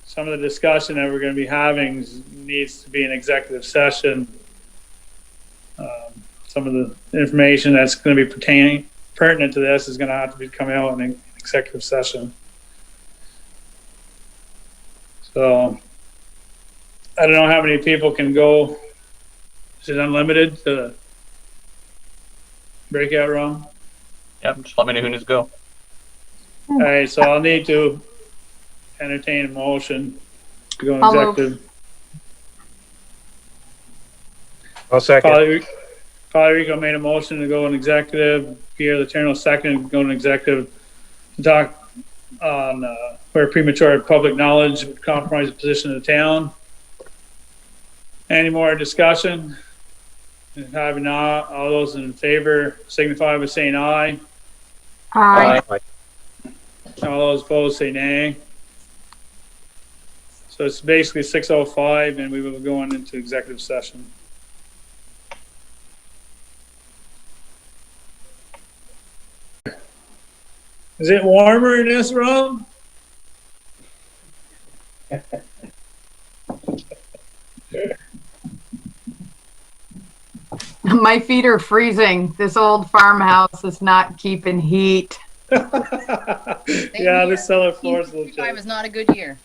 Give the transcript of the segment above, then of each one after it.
some of the discussion that we're going to be having needs to be an executive session. Some of the information that's going to be pertinent to this is going to have to be coming out in an executive session. So I don't know how many people can go. Is it unlimited to breakout room? Yep, just let me know who needs to go. All right, so I'll need to entertain a motion to go in I'll move. executive. I'll second. Rico made a motion to go in executive. Pierre Letourneau second to go in executive to talk on where premature public knowledge would compromise the position of the town. Any more discussion? If having not, all those in favor signify by saying aye. Aye. All those opposed say nay. So it's basically 6:05 and we will be going into executive session. Is it warmer in this room? My feet are freezing. This old farmhouse is not keeping heat. Yeah, this cellar floor is a little 1955 chilly. is not a good year.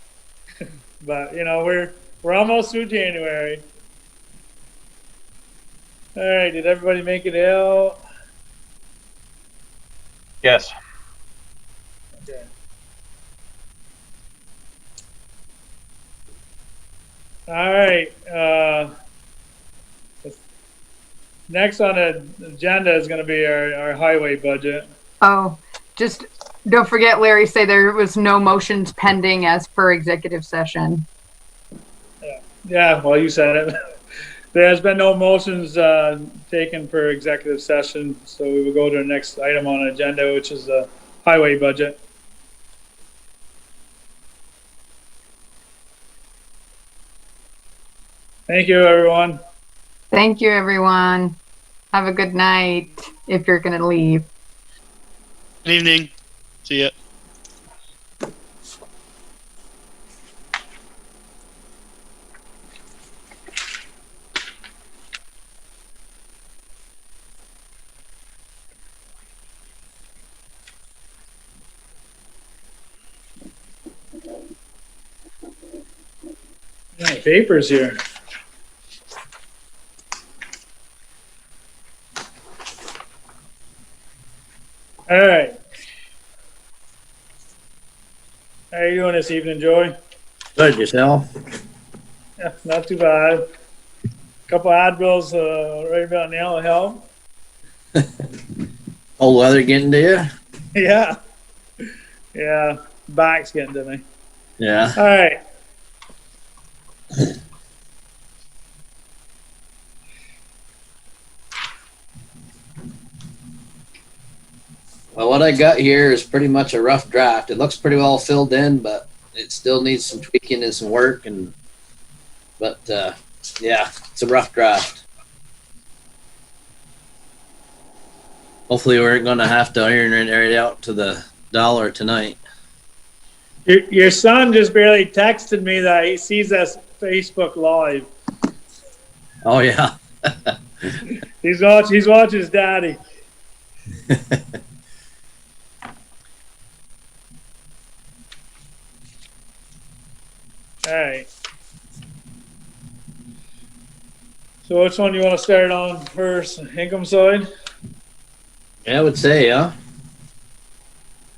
But you know, we're almost through January. All right, did everybody make it out? Yes. Okay. All right. Next on the agenda is going to be our highway budget. Oh, just don't forget, Larry, say there was no motions pending as per executive session. Yeah, well, you said it. There has been no motions taken for executive session, so we will go to the next item on the agenda, which is the highway budget. Thank you, everyone. Thank you, everyone. Have a good night if you're going to leave. Good evening. See ya. Yeah, papers here. All right. How are you doing this evening, Joey? Good, yourself? Yeah, not too bad. Couple Advils right about now will help. Cold weather getting to you? Yeah. Yeah. Back's getting to me. Yeah. All right. Well, what I got here is pretty much a rough draft. It looks pretty well filled in, but it still needs some tweaking and some work. But yeah, it's a rough draft. Hopefully, we're going to have to iron it out to the dollar tonight. Your son just barely texted me that he sees us Facebook Live. Oh yeah. He's watching his daddy. All right. So which one do you want to start on first? Income side? Yeah, I would say, yeah.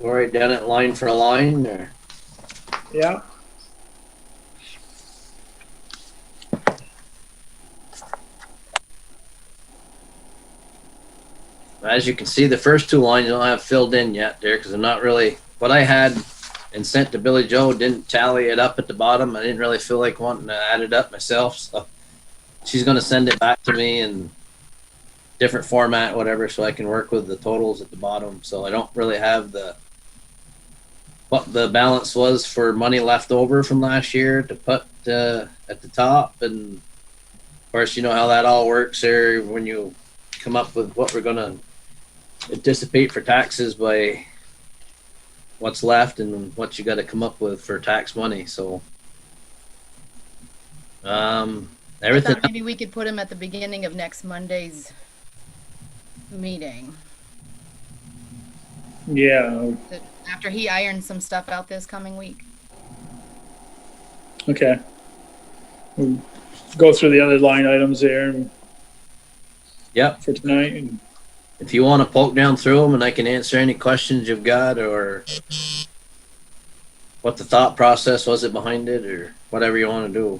Go right down it line for line there. Yeah. As you can see, the first two lines don't have filled in yet there because I'm not really, what I had and sent to Billy Joe didn't tally it up at the bottom. I didn't really feel like wanting to add it up myself. So she's going to send it back to me in different format, whatever, so I can work with the totals at the bottom. So I don't really have what the balance was for money left over from last year to put at the top. And of course, you know how that all works there when you come up with what we're going to anticipate for taxes by what's left and what you got to come up with for tax money. So I Everything. thought maybe we could put him at the beginning of next Monday's meeting. Yeah, After he irons some stuff out this coming week. okay. We'll go through the other line items there Yep. for tonight. And If you want to poke down through them and I can answer any questions you've got or what the thought process was it behind it or whatever you want to do.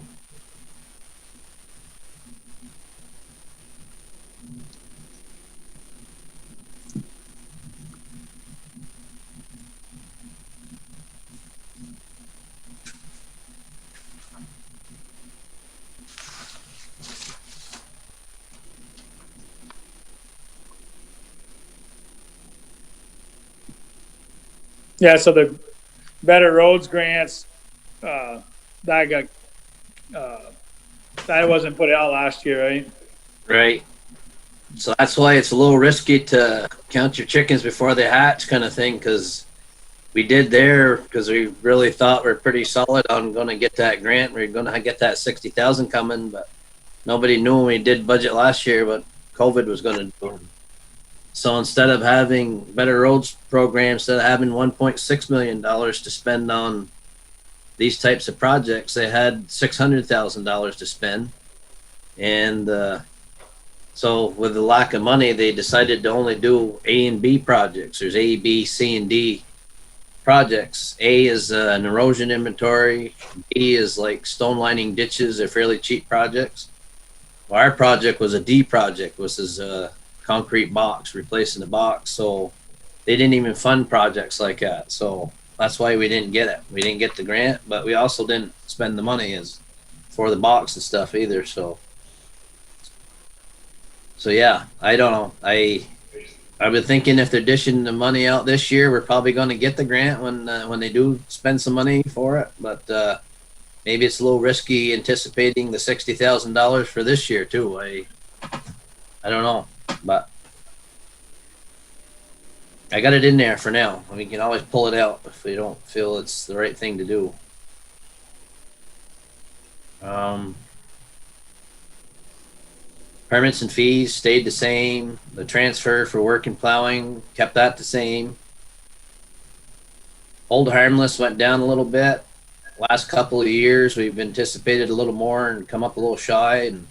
yeah, so the Better Roads grants, that got, that wasn't put out last year, right? Right. So that's why it's a little risky to count your chickens before they hatch kind of thing because we did there because we really thought we're pretty solid on going to get that grant. We're going to get that 60,000 coming, but nobody knew when we did budget last year what COVID was going to do. So instead of having Better Roads program, instead of having $1.6 million to spend on these types of projects, they had $600,000 to spend. And so with the lack of money, they decided to only do A and B projects. There's A, B, C, and D projects. A is an erosion inventory. B is like stone lining ditches. They're fairly cheap projects. Well, our project was a D project, which is a concrete box, replacing the box. So they didn't even fund projects like that. So that's why we didn't get it. We didn't get the grant, but we also didn't spend the money as for the box and stuff either. So yeah, I don't know. I've been thinking if they're dishing the money out this year, we're probably going to get the grant when they do spend some money for it. But maybe it's a little risky anticipating the $60,000 for this year too. I don't know, but I got it in there for now. We can always pull it out if we don't feel it's the right thing to do. Permits and fees stayed the same. The transfer for work and plowing kept that the same. Hold harmless went down a little bit. Last couple of years, we've anticipated a little more and come up a little shy. And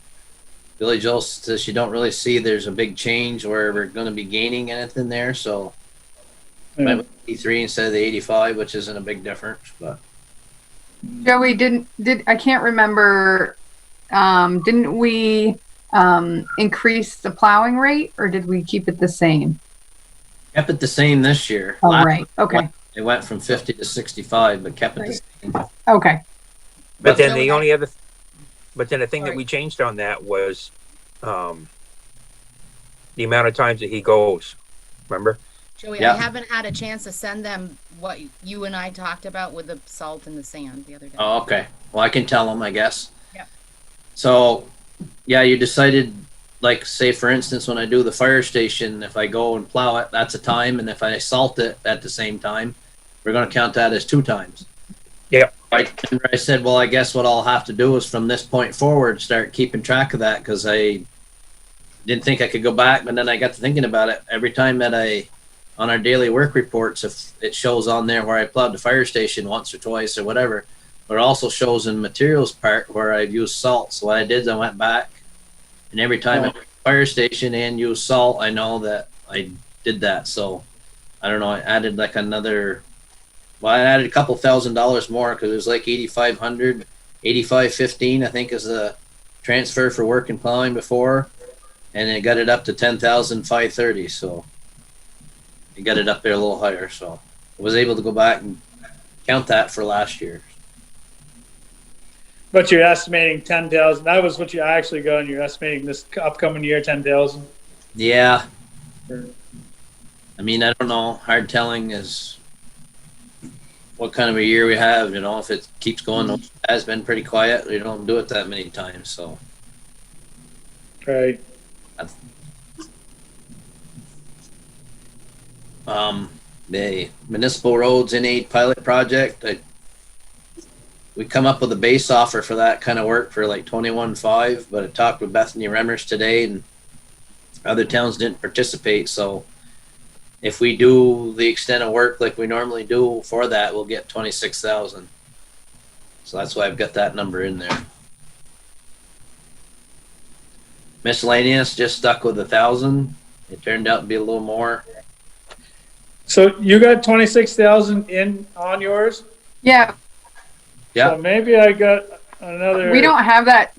Billy Joel says you don't really see there's a big change where we're going to be gaining anything there. So went with 83 instead of the 85, which isn't a big difference. But Joey, I can't remember, didn't we increase the plowing rate or did we keep it the same? kept it the same this year. Oh, right. Okay. It went from 50 to 65, but kept it the same. Okay. But then Joey, the only other, but then the thing that Sorry. we changed on that was the amount of times that he goes. Remember? Joey, Yeah. I haven't had a chance to send them what you and I talked about with the salt and the sand the other day. Oh, okay. Well, I can tell them, I guess. Yep. So, yeah, you decided, like, say, for instance, when I do the fire station, if I go and plow it, that's a time. And if I salt it at the same time, we're going to count that as 2 times. Yep. I said, well, I guess what I'll have to do is from this point forward, start keeping track of that because I didn't think I could go back. But then I got to thinking about it. Every time that on our daily work reports, if it shows on there where I plowed the fire station once or twice or whatever, but it also shows in materials part where I've used salt. So what I did is I went back and every time I went to the fire station and used salt, I know that I did that. So I don't know, I added like I added a couple $1,000s more because it was like 8,500, 8,515, I think is the transfer for work and plowing before. And it got it up to 10,530. So it got it up there a little higher. So I was able to go back and count that for last year. But you're estimating 10,000. That was what you actually got, and you're estimating this upcoming year 10,000. Yeah. I mean, I don't know. Hard telling is what kind of a year we have. You know, if it keeps going, it has been pretty quiet. We don't do it that many times. So, Right. The municipal roads in aid pilot project. we come up with a base offer for that kind of work for like 21.5, but I talked with Bethany Remmers today and other towns didn't participate. So if we do the extent of work like we normally do for that, we'll get 26,000. So that's why I've got that number in there. Miscellaneous just stuck with 1,000. It turned out to be a little more. So you got 26,000 in on yours? Yeah, Yeah. So maybe I got another we don't have that.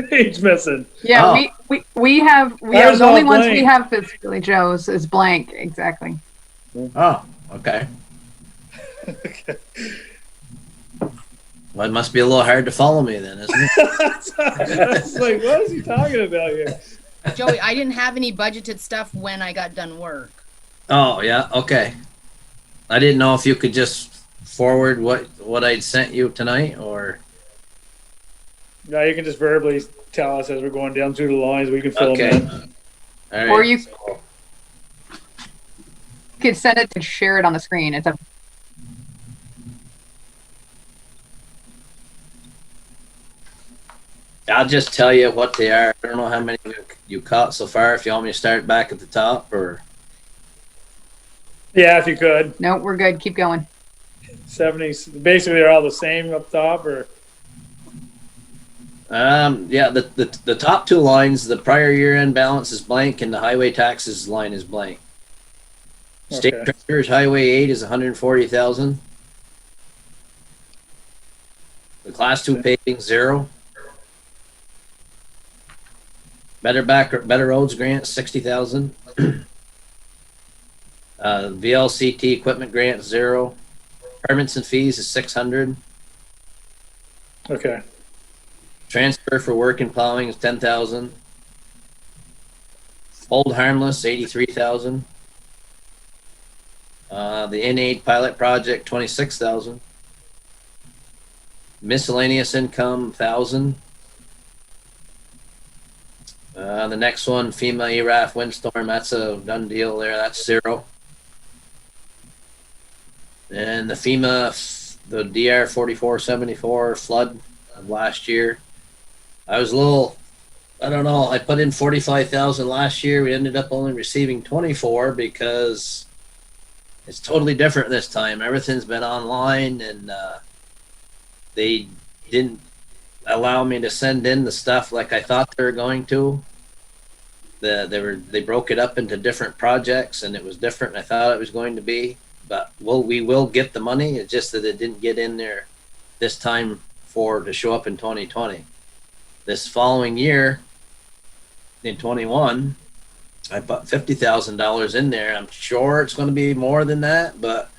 page missing. Yeah, Oh. we have Ours the only all ones we blank. have physically, Joe's, is blank. Exactly. Oh, okay. Well, it must be a little hard to follow me then, isn't it? It's like, what is he talking about here? Joey, I didn't have any budgeted stuff when I got done work. Oh, yeah. Okay. I didn't know if you could just forward what I'd sent you tonight or. No, you can just verbally tell us as we're going down through the lines. We can fill Okay. them in. All right. Or you could send it to share it on the screen. It's a I'll just tell you what they are. I don't know how many you caught so far. If you want me to start back at the top or. Yeah, if you could. no, we're good. Keep going. 70s. Basically, they're all the same up top, or Yeah, the top two lines, the prior year end balance is blank and the highway taxes line is blank. State Okay. treasurer's highway 8 is 140,000. The class 2 paving 0. Better roads grant 60,000. VLCT equipment grant 0. Permits and fees is 600. okay. Transfer for work and plowing is 10,000. Hold harmless 83,000. The N8 pilot project 26,000. Miscellaneous income 1,000. The next one, FEMA ERAF windstorm, that's a done deal there. That's 0. And the FEMA, the DR 4474 flood of last year. I was a little, I don't know, I put in 45,000 last year. We ended up only receiving 24 because it's totally different this time. Everything's been online and they didn't allow me to send in the stuff like I thought they were going to. They broke it up into different projects and it was different than I thought it was going to be. But we will get the money. It's just that it didn't get in there this time to show up in 2020. This following year, in 21, I put $50,000 in there. I'm sure it's going to be more than that, but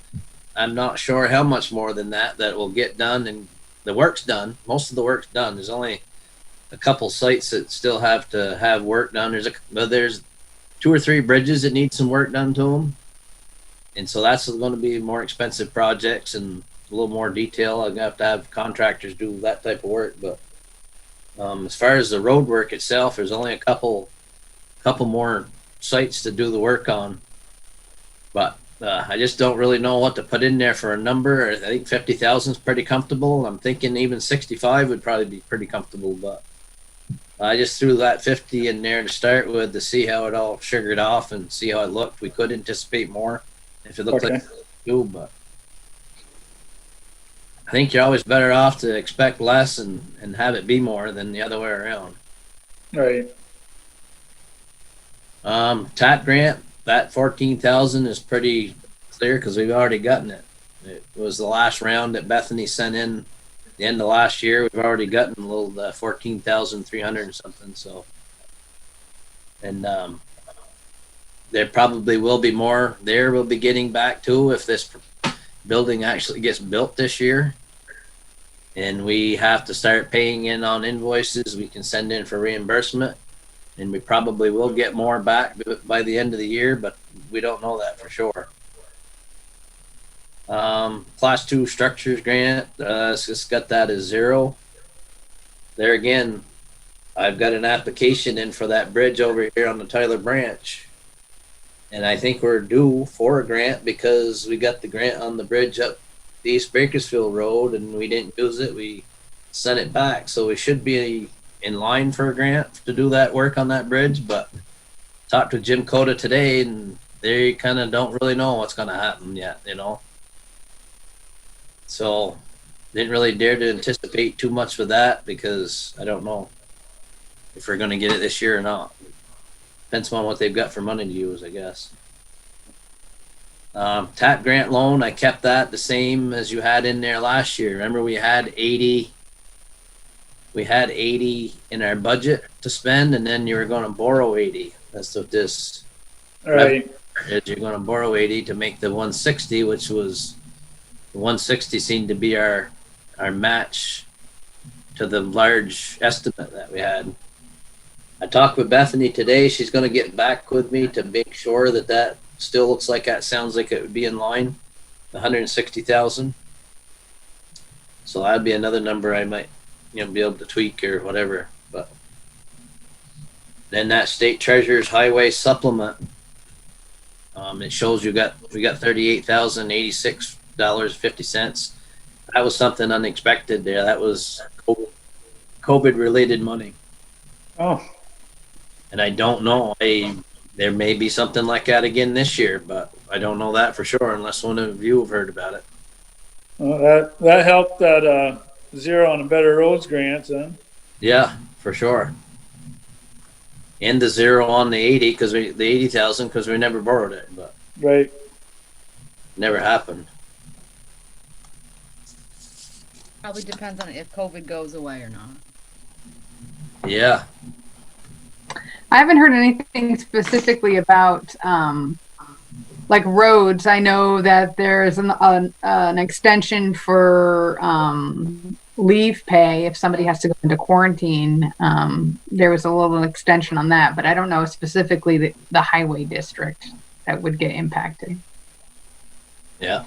I'm not sure how much more than that will get done. And the work's done. Most of the work's done. There's only a couple sites that still have to have work done. There's 2 or 3 bridges that need some work done to them. And so that's going to be more expensive projects and a little more detail. I'm going to have contractors do that type of work. But as far as the road work itself, there's only a couple more sites to do the work on. But I just don't really know what to put in there for a number. I think 50,000 is pretty comfortable. I'm thinking even 65 would probably be pretty comfortable. But I just threw that 50 in there to start with to see how it all sugared off and see how it looked. We could anticipate more if it looked Okay. like it do, but I think you're always better off to expect less and have it be more than the other way around. Right. TAP grant, that 14,000 is pretty clear because we've already gotten it. It was the last round that Bethany sent in the end of last year. We've already gotten a little 14,300 and something. So, and there probably will be more there. We'll be getting back to if this building actually gets built this year. And we have to start paying in on invoices we can send in for reimbursement. And we probably will get more back by the end of the year, but we don't know that for sure. Class 2 structures grant, just got that as 0. There again, I've got an application in for that bridge over here on the Tyler branch. And I think we're due for a grant because we got the grant on the bridge up the East Bakersfield Road and we didn't use it. We sent it back. So we should be in line for a grant to do that work on that bridge. But talked to Jim Coda today and they kind of don't really know what's going to happen yet, you know. So didn't really dare to anticipate too much with that because I don't know if we're going to get it this year or not. Depends on what they've got for money to use, I guess. TAP grant loan, I kept that the same as you had in there last year. Remember we had 80 in our budget to spend and then you were going to borrow 80. That's what this Right. is. You're going to borrow 80 to make the 160, which was the 160 seemed to be our match to the large estimate that we had. I talked with Bethany today. She's going to get back with me to make sure that that still looks like that sounds like it would be in line, the 160,000. So that'd be another number I might, be able to tweak or whatever. But then that state treasurer's highway supplement, it shows we got $38,086.50. That was something unexpected there. That was COVID related money. Oh, And I don't know. There may be something like that again this year, but I don't know that for sure unless one of you have heard about it. well, that helped that Zero on the Better Roads grants then. Yeah, for sure. And the zero on the 80 because the 80,000 because we never borrowed it, but Right. never happened. Probably depends on if COVID goes away or not. Yeah. I haven't heard anything specifically about like roads. I know that there's an extension for leave pay if somebody has to go into quarantine. There was a little extension on that, but I don't know specifically the highway district that would get impacted. Yeah.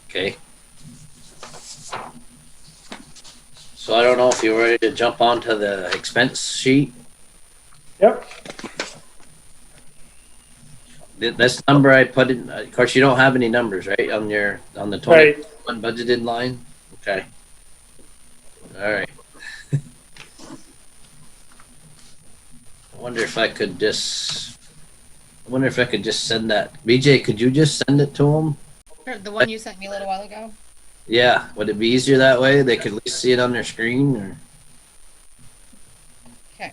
Okay. So I don't know if you're ready to jump onto the expense sheet. Yep. This number I put in, of course, you don't have any numbers, right, on the 21 Right. budgeted line? Okay. All right. I wonder if I could just send that. BJ, could you just send it to them? Sure, the one you sent me a little while ago? Yeah. Would it be easier that way? They could at least see it on their screen or? Okay.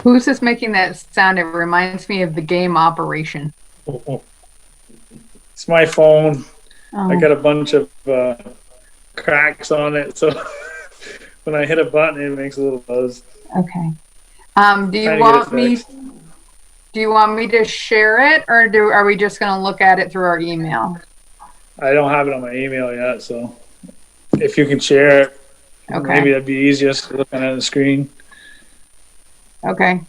Who's this making that sound? It reminds me of the game Operation. It's my phone. Oh, I got a bunch of cracks on it, so when I hit a button, it makes a little buzz. okay. Do you Trying to get want it me? fixed. Do you want me to share it, or are we just going to look at it through our email? I don't have it on my email yet, so if you can share it, Okay. maybe that'd be easiest looking at the screen. Okay.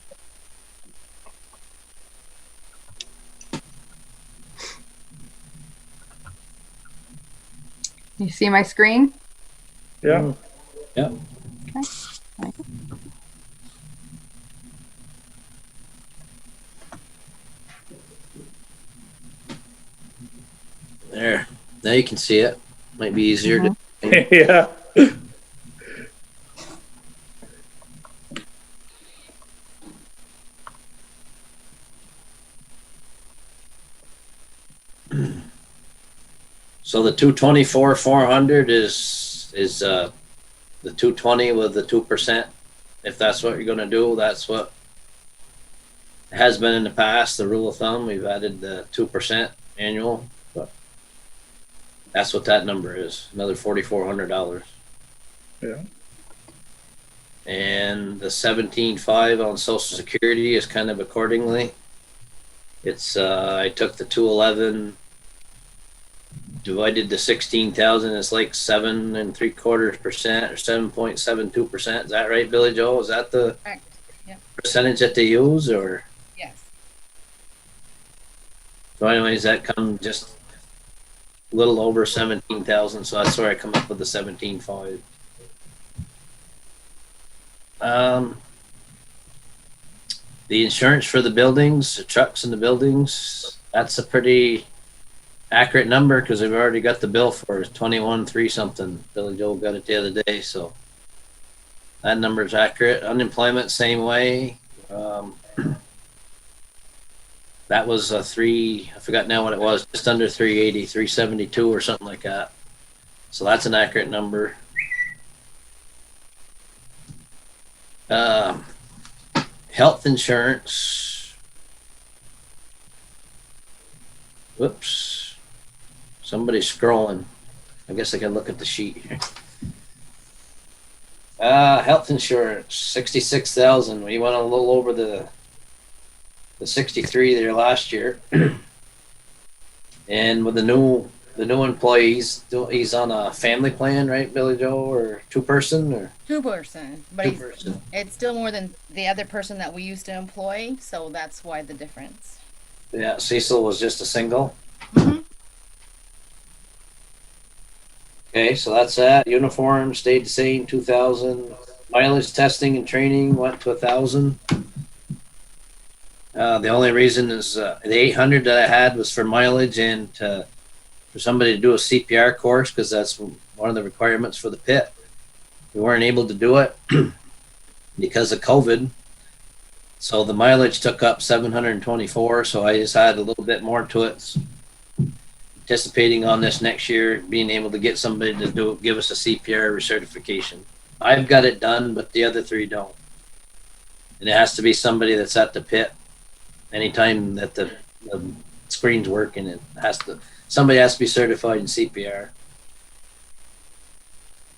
You see my screen? Yeah. Yeah. There. Now you can see it. Might be easier to. Yeah. So the 224 400 is the 220 with the 2%. If that's what you're going to do, that's what it has been in the past. The rule of thumb, we've added the 2% annual, but that's what that number is. Another $4,400. Yeah. And the 17.5 on Social Security is kind of accordingly. It's I took the 211 divided to 16,000, it's like 7.75% or 7.72%. Is that right, Billy Joe? Is that the Correct. Yep. percentage that they use, or Yes. so? Anyways, that comes just a little over 17,000. So that's where I come up with the 17.5. The insurance for the buildings, the trucks in the buildings, that's a pretty accurate number because we've already got the bill for 21.3 something. Billy Joel got it the other day, so that number is accurate. Unemployment, same way. That was a I forgot now what it was, just under 380, 372 or something like that. So that's an accurate number. Health insurance. Whoops. Somebody's scrolling. I guess I can look at the sheet here. Health insurance, 66,000. We went a little over the 63 there last year. And with the new employees, he's on a family plan, right, Billy Joe, or two-person, or 2%, but two-person? it's still more than the other person that we used to employ, so that's why the difference. Yeah, Cecil was just a single. Mhm. Okay, so that's that. Uniform stayed the same, 2,000. Mileage testing and training went to 1,000. The only reason is the 800 that I had was for mileage and for somebody to do a CPR course, because that's one of the requirements for the pit. We weren't able to do it because of COVID. So the mileage took up 724. So I just added a little bit more to it. Anticipating on this next year, being able to get somebody to give us a CPR recertification. I've got it done, but the other three don't. And it has to be somebody that's at the pit anytime that the screen's working. Somebody has to be certified in CPR.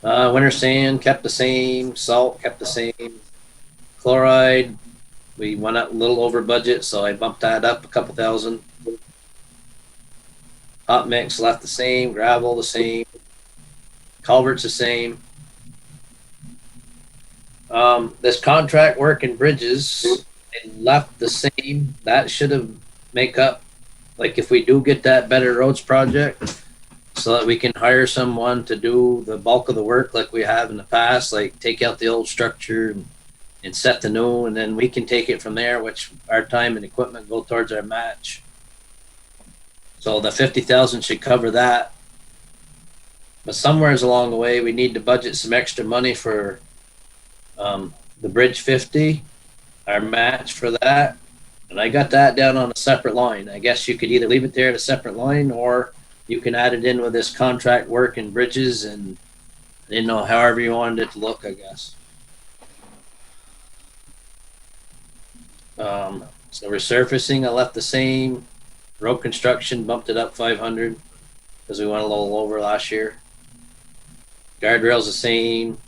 Winter sand kept the same. Salt kept the same. Chloride, we went up a little over budget, so I bumped that up a couple thousand. Hot mix left the same. Gravel the same. Culverts the same. This contract work in bridges, it left the same. That should have make up, like if we do get that Better Roads project, so that we can hire someone to do the bulk of the work like we have in the past, like take out the old structure and set the new, and then we can take it from there, which our time and equipment go towards our match. So the 50,000 should cover that. But somewhere along the way, we need to budget some extra money for the Bridge 50, our match for that. And I got that down on a separate line. I guess you could either leave it there at a separate line, or you can add it in with this contract work in bridges, and however you wanted it to look, I guess. So resurfacing, I left the same. Road construction, bumped it up 500 because we went a little over last year. Guardrails the same.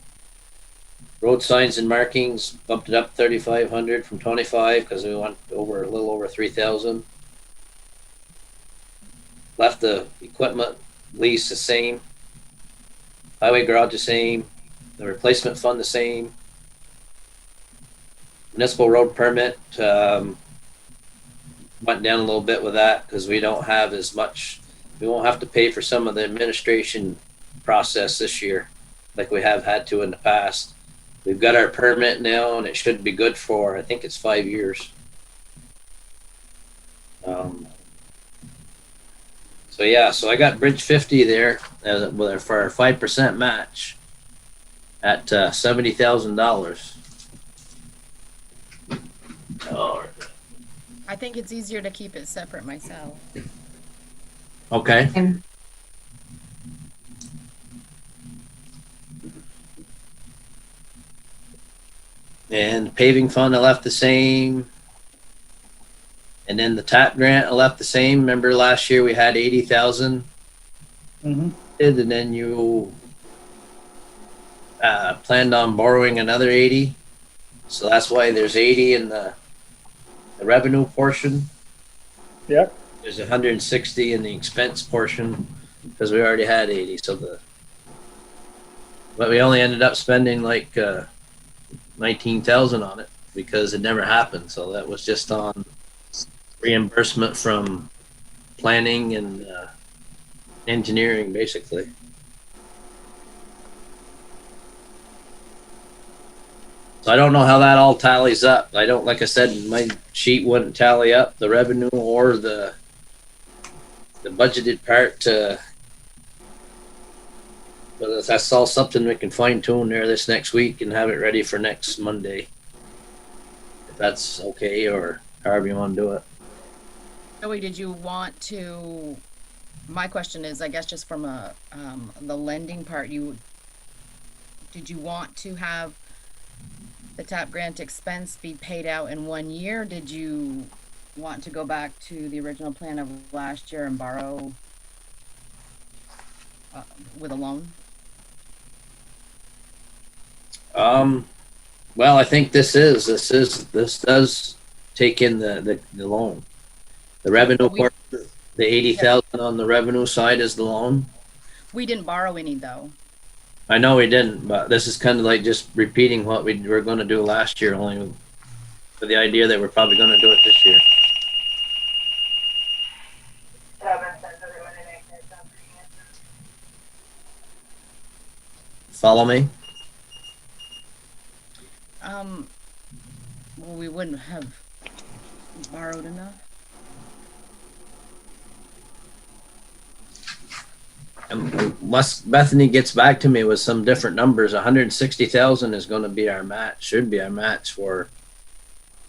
Road signs and markings, bumped it up 3,500 from 25 because we went over a little over 3,000. Left the equipment lease the same. Highway garage the same. The replacement fund the same. Municipal road permit went down a little bit with that because we don't have as much. We won't have to pay for some of the administration process this year like we have had to in the past. We've got our permit now, and it should be good for, I think it's 5 years. So I got Bridge 50 there for our 5% match at $70,000. Oh. I think it's easier to keep it separate myself. Okay. And paving fund, I left the same. And then the TAP grant, I left the same. Remember last year we had 80,000. Mm-hmm. And then you planned on borrowing another 80. So that's why there's 80 in the revenue portion. Yep. There's 160 in the expense portion. because we already had 80. But we only ended up spending like 19,000 on it because it never happened. So that was just on reimbursement from planning and engineering, basically. So I don't know how that all tallies up. I don't, like I said, my sheet wouldn't tally up the revenue or the budgeted part. But that's all something we can fine tune there this next week and have it ready for next Monday. If that's okay, or however you want to do it. Joey, did you want to, my question is, I guess just from the lending part, did you want to have the TAP grant expense be paid out in 1 year? Did you want to go back to the original plan of last year and borrow with a loan? Well, I think this does take in the loan. The revenue part, the 80,000 on the revenue side is the loan. We didn't borrow any though. I know we didn't, but this is kind of like just repeating what we were going to do last year, only with the idea that we're probably going to do it this year. Follow me? Well, we wouldn't have borrowed enough. Unless Bethany gets back to me with some different numbers, 160,000 is going to be our match, should be our match for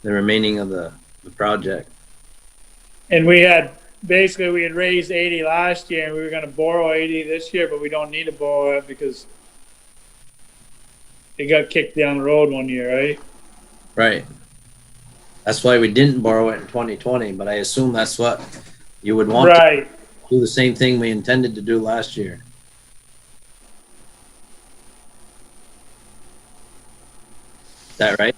the remaining of the project. And we had raised 80 last year, and we were going to borrow 80 this year, but we don't need to borrow it because it got kicked down the road 1 year, right? Right. That's why we didn't borrow it in 2020, but I assume that's what you would want Right. to do, the same thing we intended to do last year. Is that right?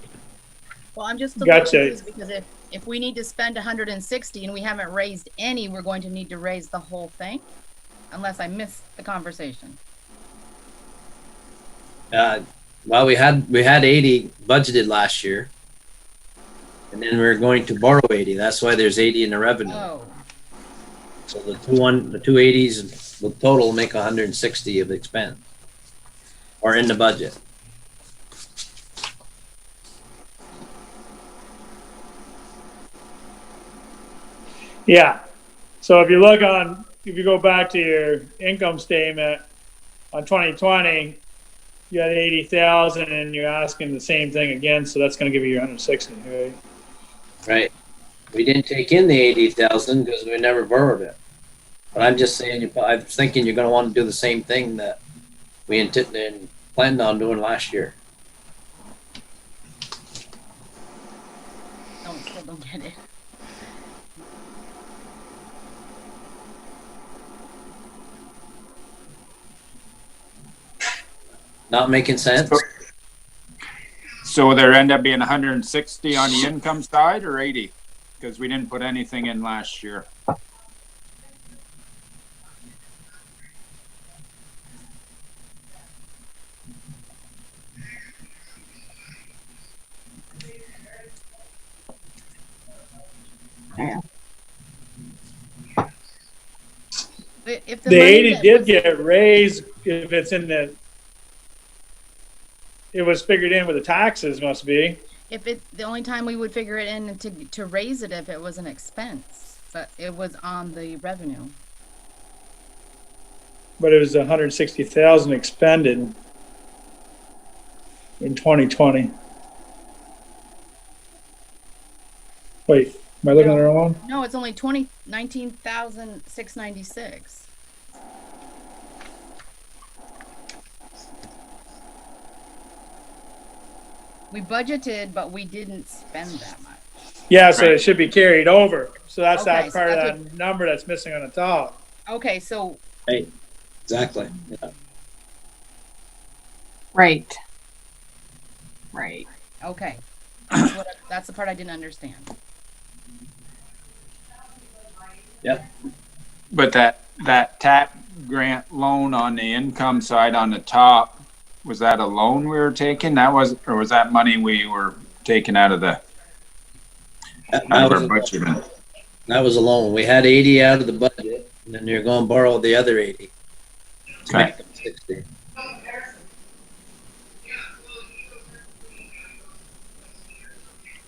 Well, I'm just a little Gotcha. confused because if we need to spend 160 and we haven't raised any, we're going to need to raise the whole thing, unless I missed the conversation. Well, we had 80 budgeted last year, and then we were going to borrow 80. That's why there's 80 in the revenue. Oh, So the 280s will total make 160 of expense, or in the budget. Yeah. So if you go back to your income statement on 2020, you had 80,000 and you're asking the same thing again. So that's going to give you your 160, right? Right. We didn't take in the 80,000 because we never borrowed it. But I'm just saying, I'm thinking you're going to want to do the same thing that we planned on doing last year. still don't get it. Not making sense? So there end up being 160 on the income side or 80? Because we didn't put anything in last year. Yeah. If The money 80 that did was- get raised if it's in it was figured in with the taxes, must be. If it, the only time we would figure it in to raise it if it was an expense, but it was on the revenue. But it was 160,000 expended in 2020. Wait, am I looking at the wrong one? No, it's only 19,696. We budgeted, but we didn't spend that much. Yeah, so it should be carried over. So that's Okay, that so part that's of that number that's missing on the top. Okay, so Right. Exactly. Yeah. Right. Right. okay, that's the part I didn't understand. But that TAP grant loan on the income side on the top, was that a loan we were taking? Or was that money we were taking out of our budget? That was a loan. We had 80 out of the budget, and then you're going to borrow the other 80. To Okay. make it 60.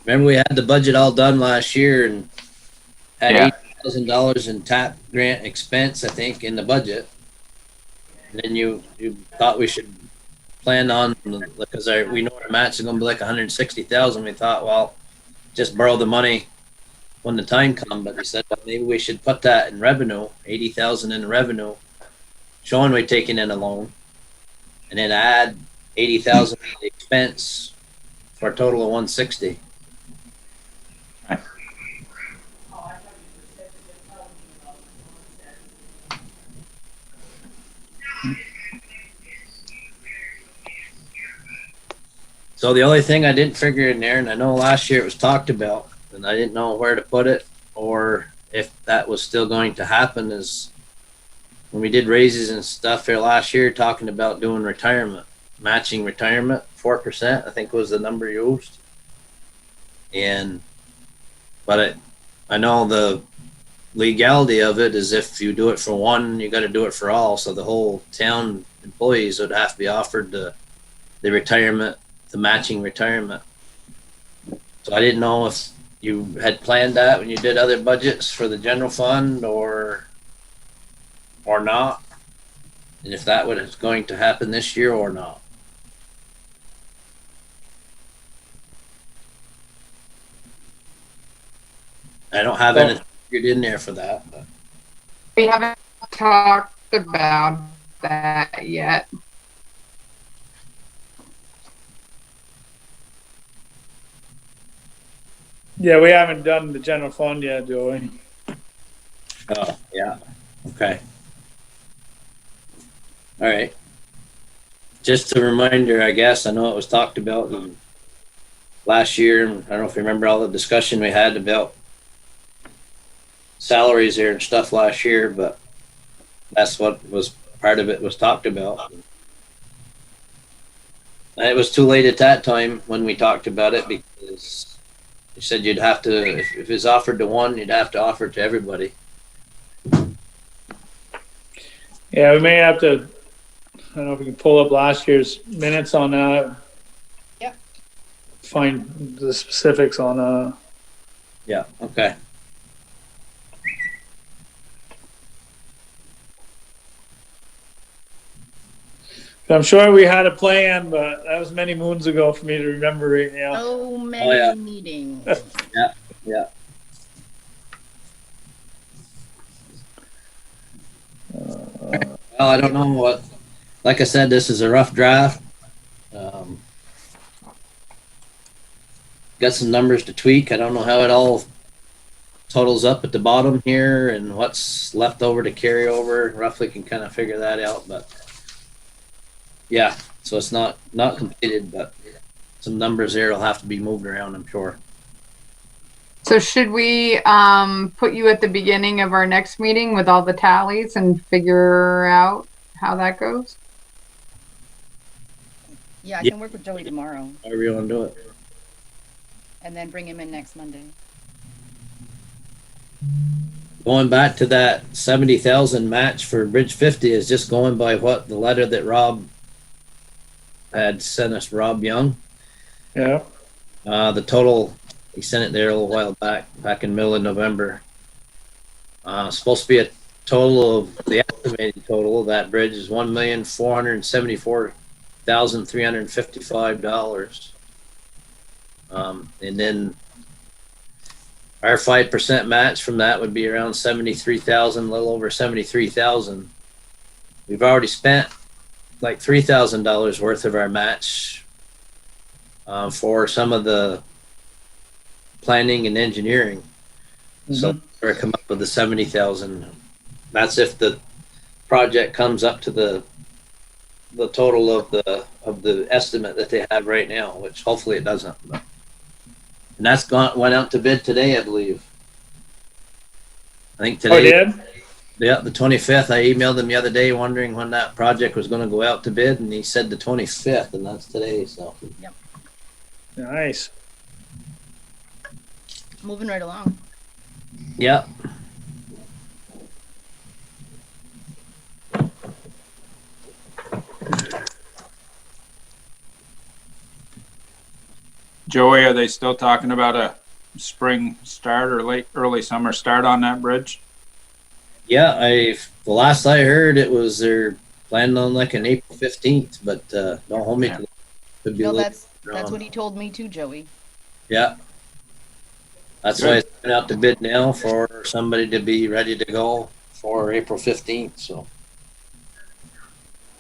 Remember, we had the budget all done last year and had Yeah. $8,000 in TAP grant expense, I think, in the budget. And then you thought we should plan on, because we know our match is going to be like 160,000. We thought, well, just borrow the money when the time comes. But we said, well, maybe we should put that in revenue, 80,000 in revenue, showing we're taking in a loan, and then add 80,000 in the expense for a total of 160. So the only thing I didn't figure in there, and I know last year it was talked about, and I didn't know where to put it or if that was still going to happen, is when we did raises and stuff here last year, talking about doing retirement, matching retirement, 4%, I think was the number used. But I know the legality of it is if you do it for one, you got to do it for all. So the whole town employees would have to be offered the retirement, the matching retirement. So I didn't know if you had planned that when you did other budgets for the general fund or not, and if that was going to happen this year or not. I don't have anything figured in there for that. But. We haven't talked about that yet. Yeah, we haven't done the general fund yet, do we? Oh, yeah. Okay. All right. Just a reminder, I guess, I know it was talked about last year. I don't know if you remember all the discussion we had about salaries there and stuff last year, but that's what was part of it was talked about. And it was too late at that time when we talked about it, because you said you'd have to, if it's offered to one, you'd have to offer it to everybody. Yeah, we may have to, I don't know if we can pull up last year's minutes on that. Yep. Find the specifics on Yeah, okay. I'm sure we had a plan, but that was many moons ago for me to remember right now. So many meetings. Yeah. Well, I don't know what, like I said, this is a rough draft. Got some numbers to tweak. I don't know how it all totals up at the bottom here and what's left over to carry over. Roughly can kind of figure that out, but yeah, so it's not completed, but some numbers there will have to be moved around, I'm sure. So should we put you at the beginning of our next meeting with all the tallies and figure out how that goes? Yeah, I can work with Joey tomorrow However you want to do it. and then bring him in next Monday. Going back to that 70,000 match for Bridge 50 is just going by what the letter that Rob had sent us, Rob Young. Yeah. The total, he sent it there a little while back in middle of November. Supposed to be a total of, the estimated total of that bridge is $1,474,355. And then our 5% match from that would be around 73,000, a little over 73,000. We've already spent like $3,000 worth of our match for some of the planning and engineering. So we're come up with the 70,000. That's if the project comes up to the total of the estimate that they have right now, which hopefully it doesn't. But, and that's went out to bid today, I believe. I think today. Oh, it did? Yeah, the 25th. I emailed him the other day wondering when that project was going to go out to bid, and he said the 25th, and that's today. So Nice. Moving right along. yeah, Joey, are they still talking about a spring start or early summer start on that bridge? yeah. The last I heard, it was they're planning on like an April 15th, but don't hold me to that. Could be a No, little that's what he told me too, Joey. Yeah. That's why it's going out to bid now for somebody to be ready to go for April 15th. So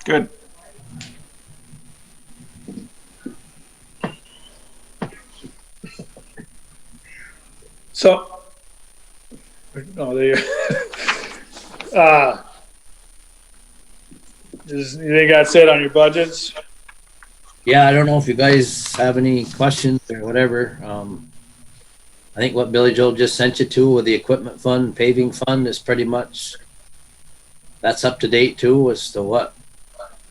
Good. So, oh, there. Is anything got said on your budgets? yeah, I don't know if you guys have any questions or whatever. I think what Billy Joel just sent you to with the equipment fund, paving fund is pretty much, that's up to date too as to what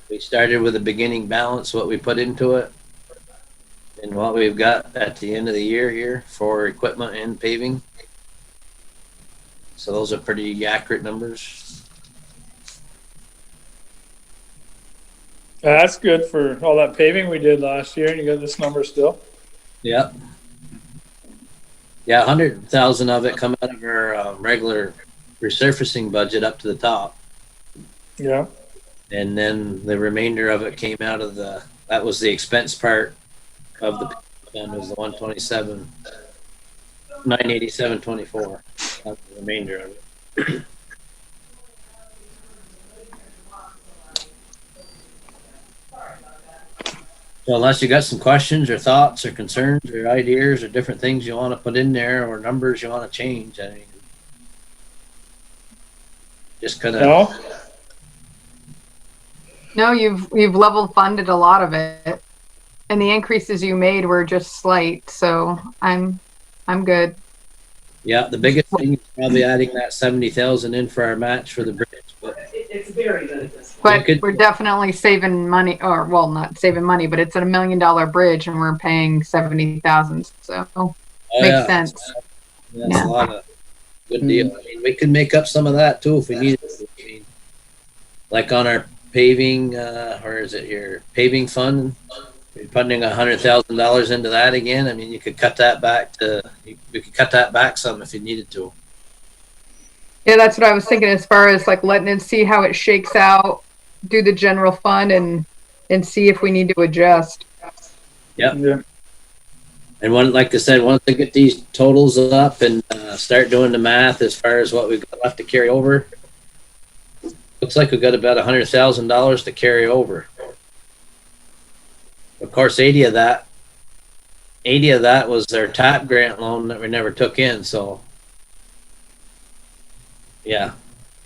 we started with, the beginning balance, what we put into it, and what we've got at the end of the year here for equipment and paving. So those are pretty accurate numbers. That's good for all that paving we did last year, and you got this number still. Yeah. Yeah, 100,000 of it come out of our regular resurfacing budget up to the top. Yeah. And then the remainder of it came out of that was the expense part of the fund, was the 127, 987.24. That's the remainder of it. So unless you got some questions or thoughts or concerns or ideas or different things you want to put in there or numbers you want to change, I mean, just kind of. No? No, you've level funded a lot of it, and the increases you made were just slight. So I'm good. Yeah, the biggest thing is probably adding that 70,000 in for our match for the bridge. But It's very good at this point. But Yeah, good. we're definitely saving money, or well, not saving money, but it's a $1 million bridge, and we're paying 70,000. So makes sense. That's Yeah. a lot of good deal. I mean, we could make up some of that too if we needed to. I mean, like on our paving, or is it here, paving fund? We're putting $100,000 into that again. I mean, you could cut that back we could cut that back some if you needed to. Yeah, that's what I was thinking as far as like letting it see how it shakes out, do the general fund and see if we need to adjust. Yep. Yeah. And like I said, once they get these totals up and start doing the math as far as what we've got left to carry over, looks like we've got about $100,000 to carry over. Of course, 80 of that was their TAP grant loan that we never took in. So, yeah.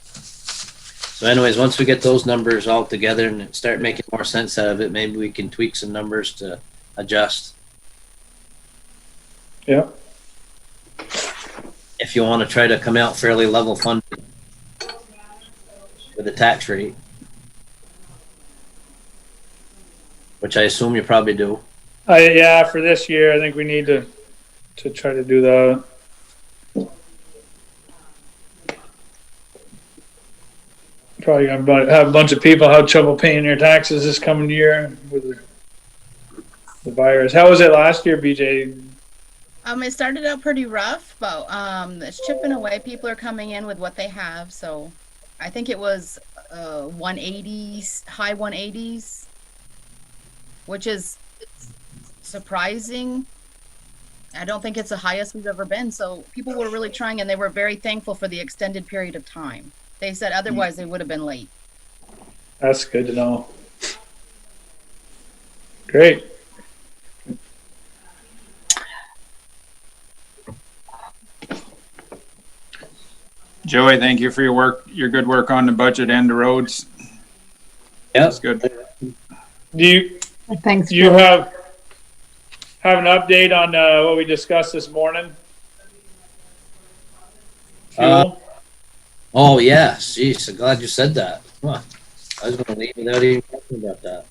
So anyways, once we get those numbers all together and start making more sense out of it, maybe we can tweak some numbers to adjust. Yeah. If you want to try to come out fairly level funded with the tax rate, which I assume you probably do. Yeah, for this year, I think we need to try to do that. Probably gonna have a bunch of people have trouble paying their taxes this coming year with the virus. How was it last year, BJ? It started out pretty rough, but it's chipping away. People are coming in with what they have, so I think it was 180s, high 180s, which is surprising. I don't think it's the highest we've ever been. So people were really trying, and they were very thankful for the extended period of time. They said otherwise they would have been late. That's good to know. Great. Joey, thank you for your good work on the budget and the roads. Yeah. That's good. Thanks. Do you Bill. have an update on what we discussed this morning? Uh, Fuel? Oh, yeah. Jeez, I'm glad you said that. Huh. I was going to leave without even talking about that.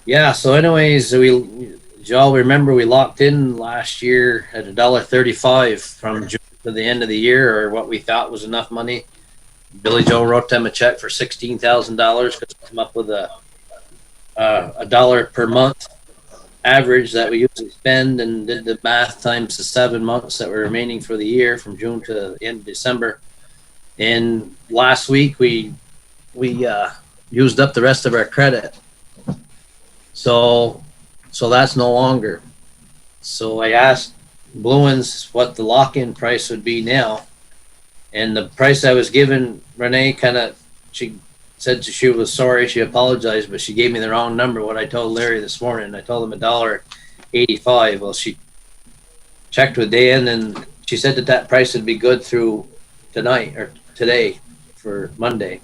Yeah, so anyways, y'all remember we locked in last year at $1.35 from June to the end of the year, or what we thought was enough money. Billy Joe wrote them a check for $16,000 because we come up with a dollar per month average that we usually spend, and did the math times the 7 months that were remaining for the year from June to the end of December. And last week we used up the rest of our credit. So that's no longer. So I asked Bluens what the lock-in price would be now, and the price I was given, Renee she said she was sorry, she apologized, but she gave me the wrong number. What I told Larry this morning, I told him $1.85. Well, she checked with Dan, and she said that price would be good through tonight or today for Monday.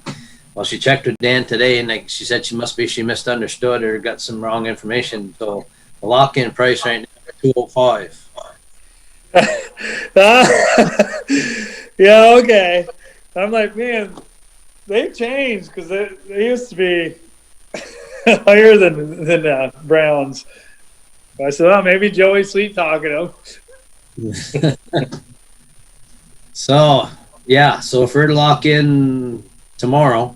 Well, she checked with Dan today, and she said she misunderstood or got some wrong information. So the lock-in price right now is $2.05. Yeah, okay. I'm like, man, they changed because they used to be higher than Browns. I said, oh, maybe Joey's sweet talking him. So yeah, so if we're to lock in tomorrow,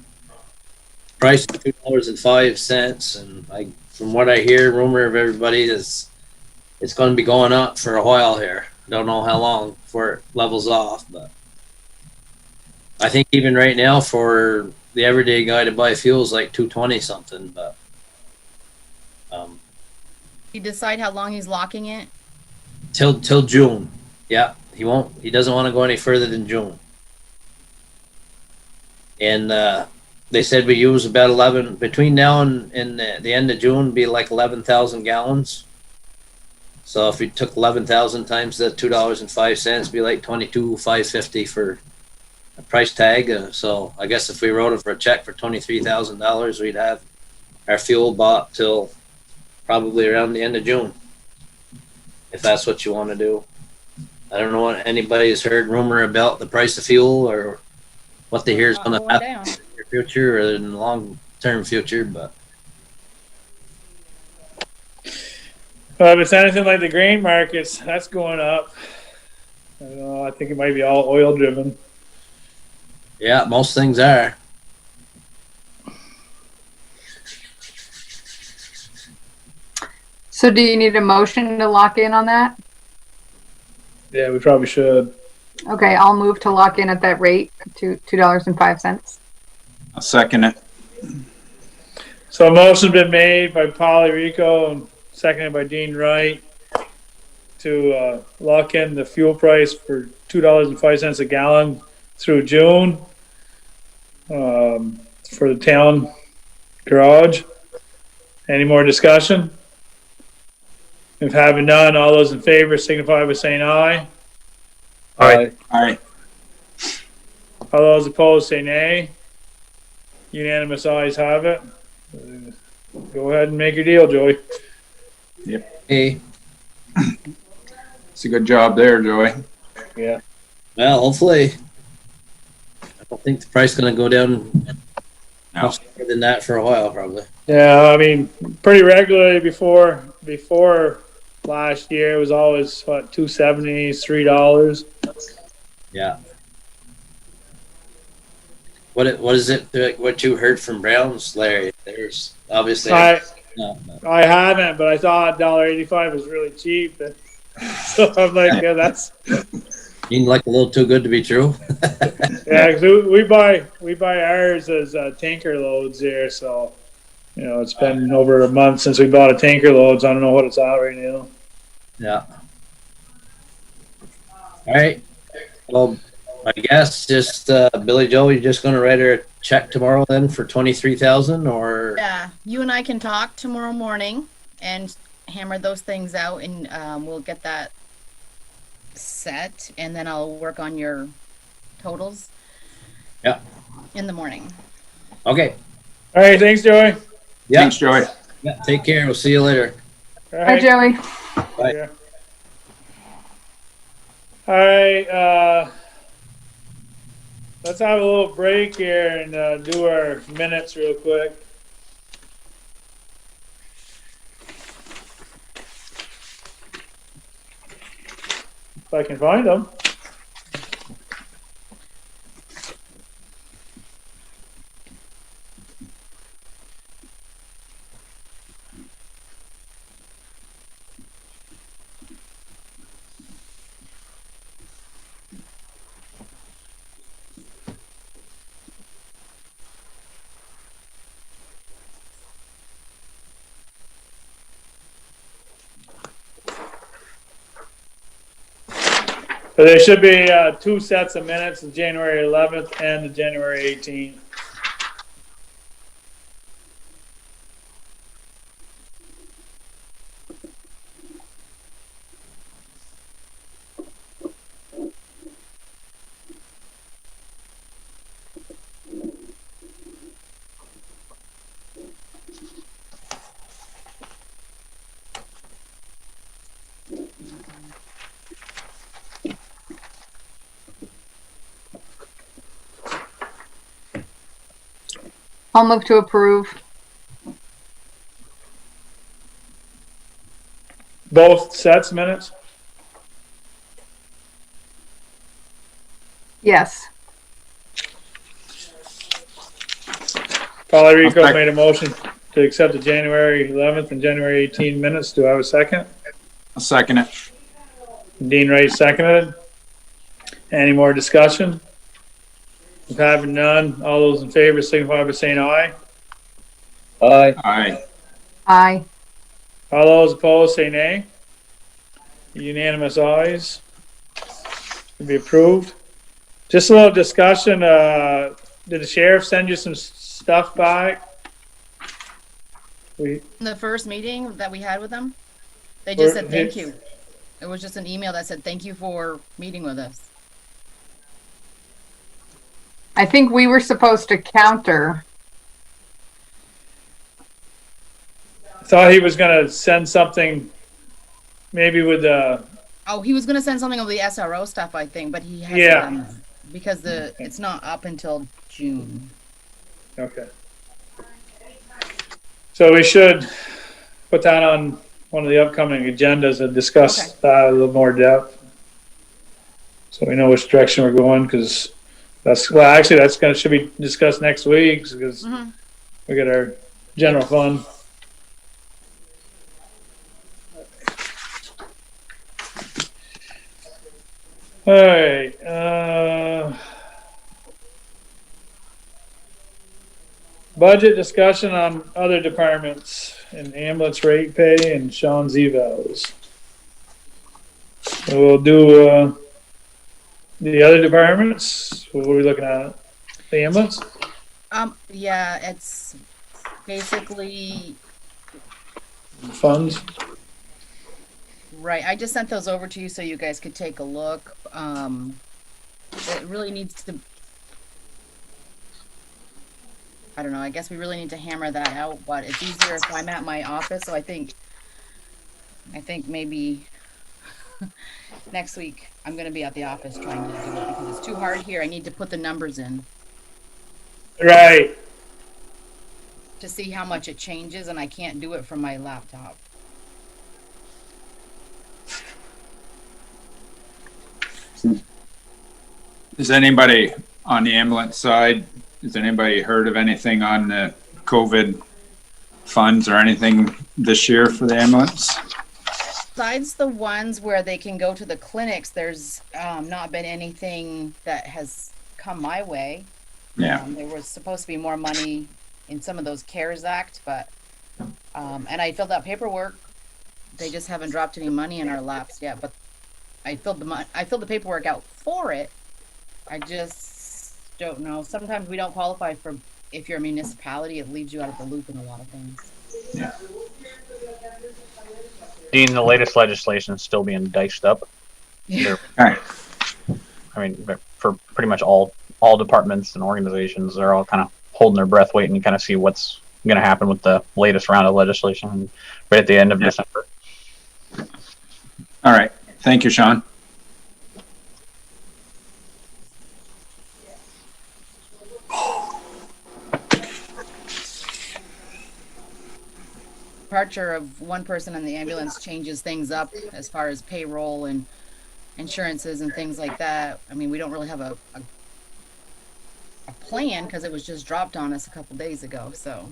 price is $2.05, and from what I hear, rumor of everybody is it's going to be going up for a while here. Don't know how long before it levels off, but I think even right now for the everyday guy to buy fuel is like $2.20 something. But You decide how long he's locking it? till June. Yeah, he doesn't want to go any further than June. And they said we use about 11 between now and the end of June, be like 11,000 gallons. So if we took 11,000 times the $2.05, be like 22,550 for a price tag. So I guess if we wrote it for a check for $23,000, we'd have our fuel bought till probably around the end of June, if that's what you want to do. I don't know what anybody's heard rumor about the price of fuel or what they hear is going to happen in the future or in the long-term future, but If it's anything like the grain markets, that's going up. I don't know. I think it might be all oil driven. yeah, most things are. So do you need a motion to lock in on that? Yeah, we probably should. Okay, I'll move to lock in at that rate to $2.05. I'll second it. So a motion's been made by Polly Rico and seconded by Dean Wright to lock in the fuel price for $2.05 a gallon through June for the town garage. Any more discussion? If having none, all those in favor signify by saying aye. Aye. Aye. All those opposed say nay. Unanimous ayes have it. Go ahead and make your deal, Joey. Hey, It's a good job there, Joey. Yeah. well, hopefully. I don't think the price is going to go down much more than that for a while, probably. Yeah, I mean, pretty regularly before last year, it was always what, $2.70, $3. Yeah. What is it? What you heard from Browns, Larry? There's obviously. I No. haven't, but I thought $1.85 was really cheap. And so I'm like, yeah, that's Seemed like a little too good to be true. yeah. 'Cause we buy ours as tanker loads here, so you know it's been over a month since we bought a tanker load. So I don't know what it's at right now. Yeah. All right. Well, I guess just Billy Joe, you're just going to write her a check tomorrow then for 23,000, or Yeah, you and I can talk tomorrow morning and hammer those things out, and we'll get that set, and then I'll work on your totals. Yeah. In the morning. okay. All right, thanks, Joey. Yeah. Thanks, Joey. Yeah. Take care. We'll see you later. All Hi, right. Joey. Bye. Yeah. All right. let's have a little break here and do our minutes real quick. If I can find them. So there should be two sets of minutes, the January 11th and the January 18th. I'll move to approve. Both sets minutes? Yes. Polly Rico Okay. made a motion to accept the January 11th and January 18th minutes. Do I have a second? I'll second it. Dean Ray seconded. Any more discussion? If having none, all those in favor signify by saying aye. Aye. Aye. Aye. All those opposed say nay. Unanimous ayes. To be approved. Just a little discussion. Did the sheriff send you some stuff back? The first meeting that we had with them, they just said thank you. It was just an email that said thank you for meeting with us. I think we were supposed to counter. Thought he was gonna send something, maybe with Oh, he was gonna send something of the SRO stuff, I think, but he hasn't Yeah. done that because it's not up until June. okay. So we should put that on one of the upcoming agendas and discuss Okay. that a little more depth. So we know which direction we're going, because that's should be discussed next week, because Mhm. we got our general fund. All right, budget discussion on other departments and ambulance rate pay and Sean's evals. So we'll do, the other departments. What are we looking at? The ambulance? Yeah, it's basically Funds? right. I just sent those over to you so you guys could take a look. It really needs to. I don't know. I guess we really need to hammer that out, but it's easier if I'm at my office. So I think maybe next week I'm going to be at the office trying to do it because it's too hard here. I need to put the numbers in Right. to see how much it changes, and I can't do it from my laptop. Is anybody on the ambulance side, has anybody heard of anything on the COVID funds or anything this year for the ambulance? Besides the ones where they can go to the clinics, there's not been anything that has come my way. Yeah. There was supposed to be more money in some of those CARES Act, but and I filled out paperwork. They just haven't dropped any money in our laps yet. But I filled the paperwork out for it. I just don't know. Sometimes we don't qualify for. If you're a municipality, it leaves you out of the loop in a lot of things. Yeah. Dean, the latest legislation is still being diced up. Yeah. Okay. I mean, for pretty much all departments and organizations, they're all kind of holding their breath, waiting to kind of see what's going to happen with the latest round of legislation right at the end of December. All right. Thank you, Sean. departure of one person in the ambulance changes things up as far as payroll and insurances and things like that. I mean, we don't really have a plan because it was just dropped on us a couple days ago. So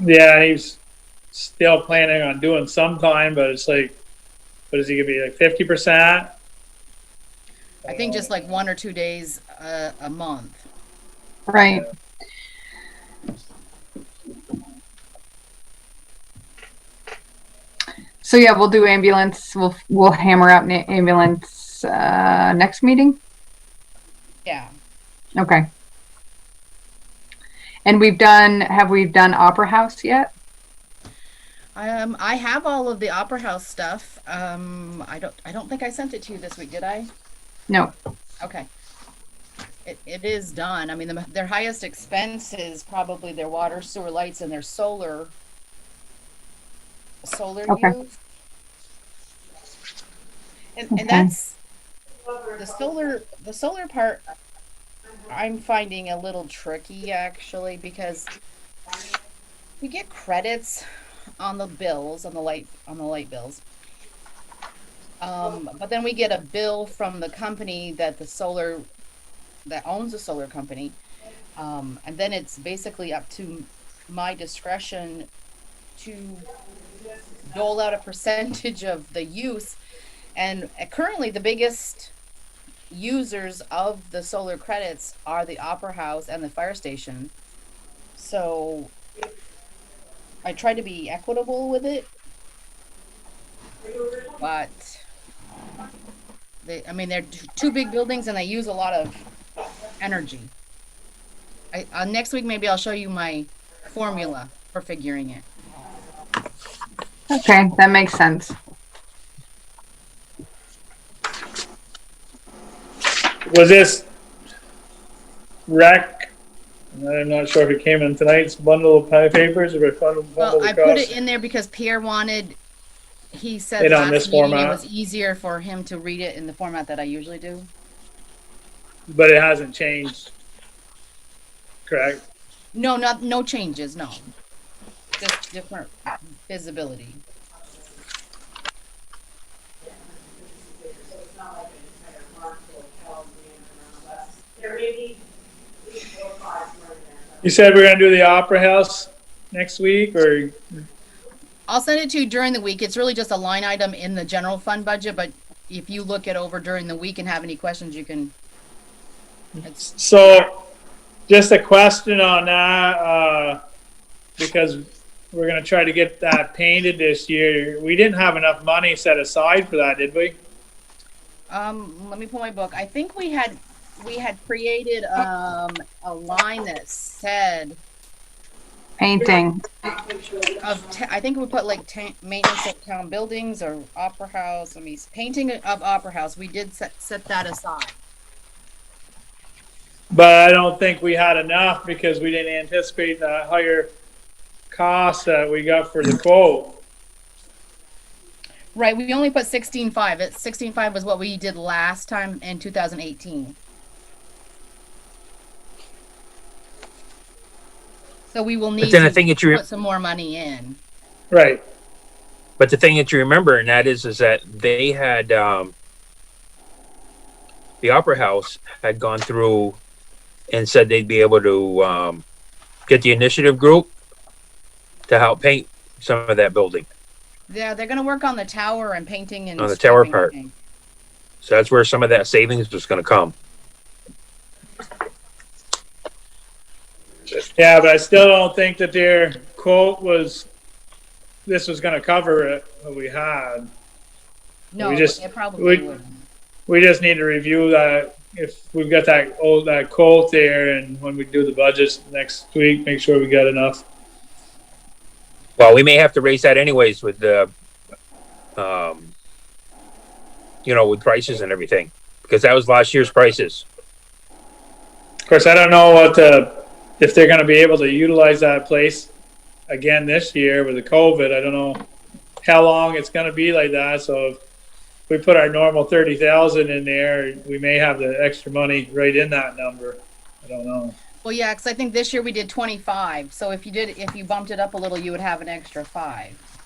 Yeah, he's still planning on doing some time, but it's like, what is he gonna be, like 50%? I think just like 1 or 2 days a month. Right. So yeah, we'll do ambulance. We'll hammer out ambulance next meeting. Yeah. Okay. And have we done Opera House yet? I have all of the Opera House stuff. I don't think I sent it to you this week, did I? No. Okay. It is done. I mean, their highest expense is probably their water, sewer, lights, and their solar Okay. use. And that's the solar part I'm finding a little tricky actually, because we get credits on the bills, on the light bills. But then we get a bill from the company that owns the solar company. And then it's basically up to my discretion to dole out a percentage of the use. And currently the biggest users of the solar credits are the Opera House and the fire station. So I try to be equitable with it, but they're two big buildings and they use a lot of energy. Next week, maybe I'll show you my formula for figuring it. Okay, that makes sense. Was this rec? I'm not sure if it came in tonight's bundle of papers or if Well, I put it in there because Pierre he said it last on this meeting format. it was easier for him to read it in the format that I usually do. But it hasn't changed, correct? No changes, no. Just different visibility. You said we're gonna do the Opera House next week, or I'll send it to you during the week. It's really just a line item in the general fund budget, but if you look it over during the week and have any questions, you can. So, just a question on that, because we're gonna try to get that painted this year. We didn't have enough money set aside for that, did we? Let me pull my book. I think we had created a line that said Painting. I think we put like maintenance of town buildings or Opera House. Painting of Opera House. We did set that aside. But I don't think we had enough because we didn't anticipate the higher cost that we got for the quote. Right, we only put 16.5. 16.5 was what we did last time in 2018. So we will need to put some more money in. Right. But the thing that you remember, and that is that they had the Opera House had gone through and said they'd be able to get the initiative group to help paint some of that building. Yeah, they're going to work on the tower and painting and on the tower part. So that's where some of that savings was going to come. Yeah, but I still don't think that their quote this was going to cover it, what we had. No, it probably wouldn't. We just need to review that if we've got that quote there, and when we do the budgets next week, make sure we got enough. Well, we may have to raise that anyways with the, with prices and everything, because that was last year's prices. Of course, I don't know if they're going to be able to utilize that place again this year with the COVID. I don't know how long it's going to be like that. So if we put our normal 30,000 in there, we may have the extra money right in that number. I don't know. Well, yeah, because I think this year we did 25. So if you bumped it up a little, you would have an extra 5.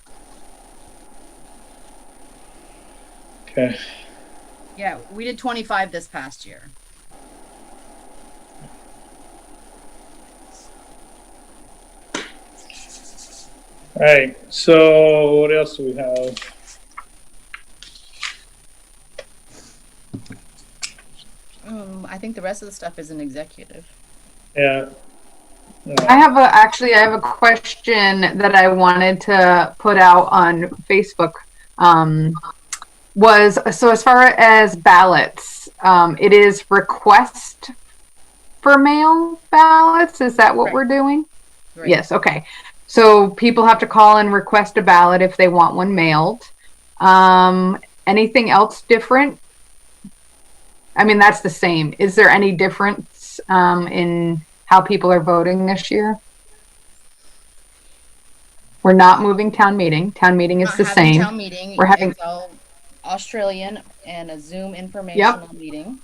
Okay. Yeah, we did 25 this past year. All right. So what else do we have? I think the rest of the stuff is an executive. Yeah. I have a question that I wanted to put out on Facebook. Was so as far as ballots, it is request for mail ballots. Is that what Right. we're doing? Right. Yes. Okay. So people have to call and request a ballot if they want one mailed. Anything else different? I mean, that's the same. Is there any difference in how people are voting this year? We're not moving town meeting. Town meeting is Not the having same. town meeting. We're having It's all Australian and a Zoom informational meeting.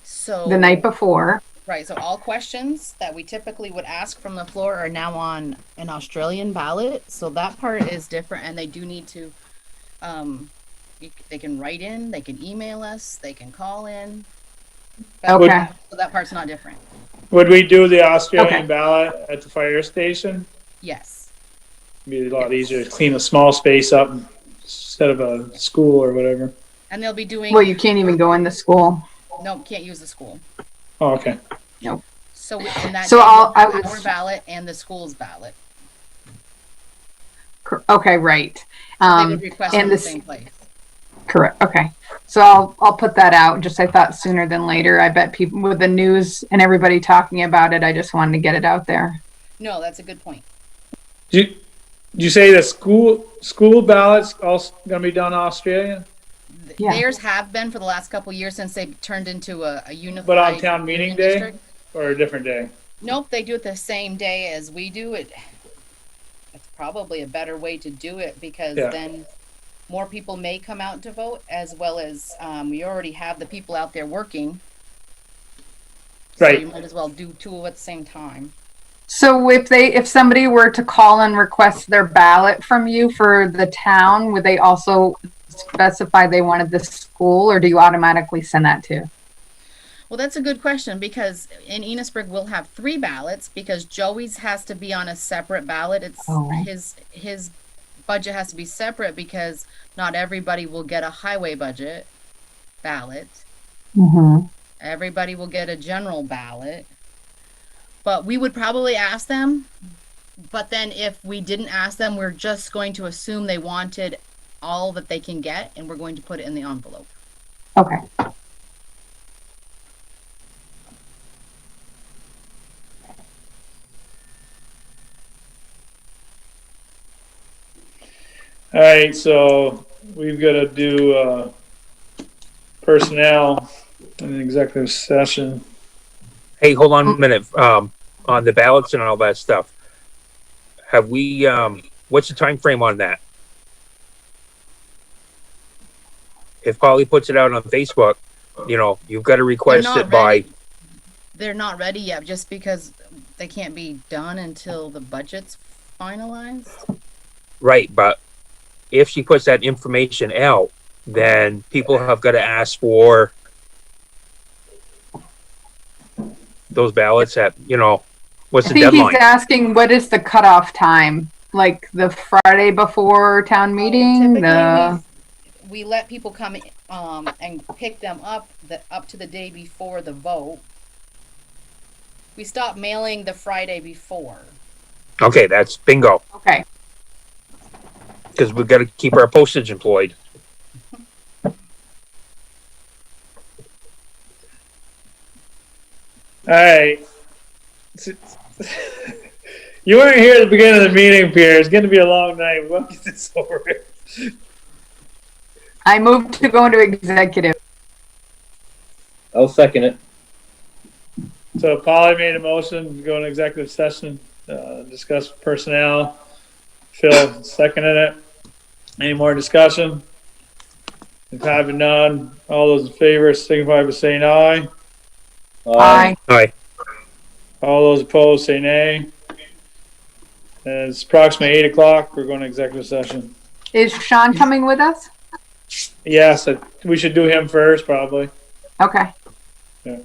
So the night before. right. So all questions that we typically would ask from the floor are now on an Australian ballot. So that part is different, and they do need to. They can write in, they can email us, they can call in. Okay. So that part's not different. Would we do the Australian Okay. ballot at the fire station? Yes. It'd be a lot easier to clean a small space up instead of a school or whatever. And they'll be doing. Well, you can't even go in the school. No, can't use the school. Oh, okay. Nope. So in that So day, I we'll do was- our ballot and the school's ballot. Okay, right. So they would request and from the this- same place. Correct. Okay. So I'll put that out. Just I thought sooner than later. I bet people with the news and everybody talking about it, I just wanted to get it out there. No, that's a good point. Did you say the school ballots also going to be done in Australia? Yeah. Theirs have been for the last couple of years since they turned into a unified. But on town meeting union day district. or a different day? Nope, they do it the same day as we do it. It's probably a better way to do it because Yeah. then more people may come out to vote, as well as we already have the people out there working. So Right. you might as well do 2 at the same time. So if somebody were to call and request their ballot from you for the town, would they also specify they wanted the school, or do you automatically send that to? Well, that's a good question because in Enosburg we'll have 3 ballots because Joey's has to be on a separate ballot. It's Oh. his budget has to be separate because not everybody will get a highway budget ballot. Mm-hmm. Everybody will get a general ballot. But we would probably ask them. But then if we didn't ask them, we're just going to assume they wanted all that they can get and we're going to put it in the envelope. Okay. All right, so we've got to do personnel in an executive session. Hey, hold on a minute. On the ballots and all that stuff, have we? What's the time frame on that? If Polly puts it out on Facebook, you've got to request not it by. ready. They're not ready yet just because they can't be done until the budget's finalized. Right, but if she puts that information out, then people have got to ask for those ballots at, what's I the think deadline? he's asking what is the cutoff time? Like the Friday before town meeting? Typically, we let people come and pick them up up to the day before the vote. We stop mailing the Friday before. Okay, that's bingo, Okay. because we've got to keep our postage employed. All right. You weren't here at the beginning of the meeting, Pierre. It's going to be a long night. We'll get this over with. I moved to go into executive. I'll second it. So Polly made a motion to go into executive session, discuss personnel. Phil seconded it. Any more discussion? If having none, all those in favor signify by saying aye. Aye. All right, All those opposed say nay. It's approximately 8 o'clock. We're going to executive session. Is Sean coming with us? Yes, we should do him first, probably. Okay. Yeah.